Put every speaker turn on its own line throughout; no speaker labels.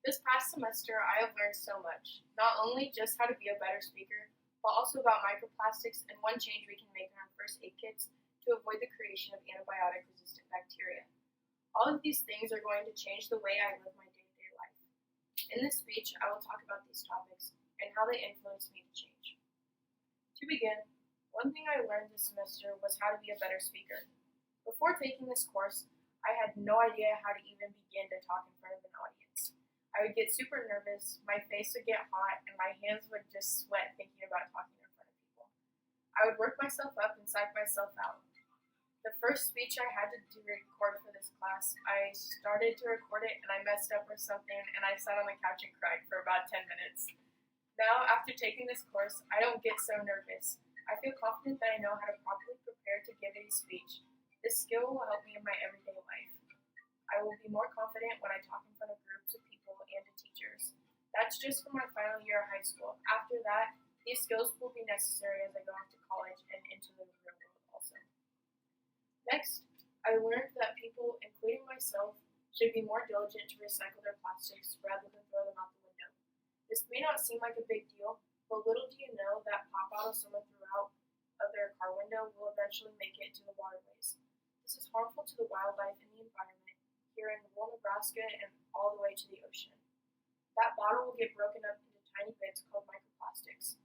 This past semester, I have learned so much, not only just how to be a better speaker, but also about microplastics and one change we can make in our first aid kits to avoid the creation of antibiotic resistant bacteria. All of these things are going to change the way I live my day to day life. In this speech, I will talk about these topics and how they influence me to change. To begin, one thing I learned this semester was how to be a better speaker. Before taking this course, I had no idea how to even begin to talk in front of an audience. I would get super nervous, my face would get hot, and my hands would just sweat thinking about talking in front of people. I would work myself up and psych myself out. The first speech I had to record for this class, I started to record it and I messed up with something and I sat on the couch and cried for about 10 minutes. Now, after taking this course, I don't get so nervous. I feel confident that I know how to properly prepare to give a speech. This skill will help me in my everyday life. I will be more confident when I talk in front of groups of people and to teachers. That's just for my final year of high school. After that, these skills will be necessary as I go off to college and into the real world also. Next, I learned that people, including myself, should be more diligent to recycle their plastics rather than throw them out the window. This may not seem like a big deal, but little do you know that pop bottles someone threw out of their car window will eventually make it to the waterways. This is harmful to the wildlife and the environment here in rural Nebraska and all the way to the ocean. That bottle will get broken up into tiny bits called microplastics.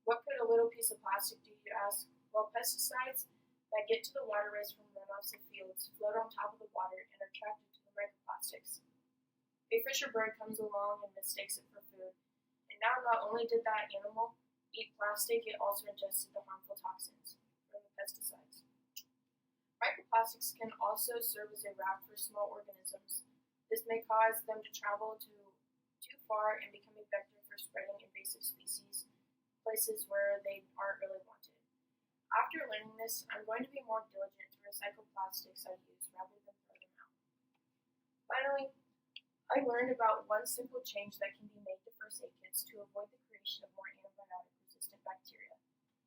What could a little piece of plastic do, you ask? Well, pesticides that get to the waterways from runoffs of fields float on top of the water and are attracted to the microplastics. A fish or bird comes along and mistakes it for food. And now not only did that animal eat plastic, it also ingested the harmful toxins from the pesticides. Microplastics can also serve as a raft for small organisms. This may cause them to travel too far and become a vector for spreading invasive species, places where they aren't really wanted. After learning this, I'm going to be more diligent to recycle plastics I use rather than throw them out. Finally, I learned about one simple change that can be made to first aid kits to avoid the creation of more antibiotic-resistant bacteria.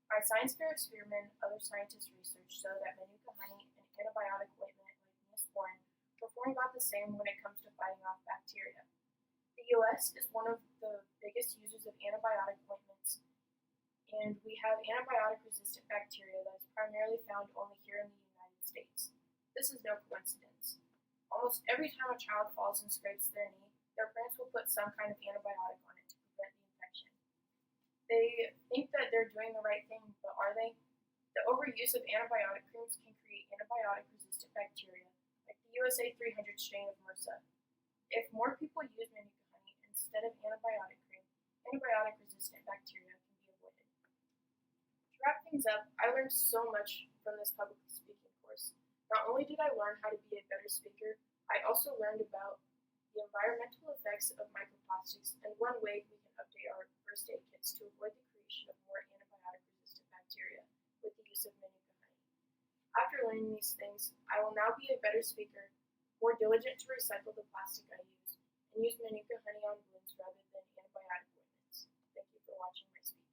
My science fair experiment, other scientists' research show that Manuka honey and antibiotic ointment like Neosporin perform about the same when it comes to fighting off bacteria. The U.S. is one of the biggest users of antibiotic ointments, and we have antibiotic-resistant bacteria that is primarily found only here in the United States. This is no coincidence. Almost every time a child falls and scrapes their knee, their parents will put some kind of antibiotic on it to prevent the infection. They think that they're doing the right thing, but are they? The overuse of antibiotic creams can create antibiotic-resistant bacteria, like the USA 300 strain of MRSA. If more people use Manuka honey instead of antibiotic cream, antibiotic-resistant bacteria can be avoided. To wrap things up, I learned so much from this public speaking course. Not only did I learn how to be a better speaker, I also learned about the environmental effects of microplastics and one way we can update our first aid kits to avoid the creation of more antibiotic-resistant bacteria with the use of Manuka honey. After learning these things, I will now be a better speaker, more diligent to recycle the plastic I use, and use Manuka honey on wounds rather than antibiotic ointments. Thank you for watching my speech.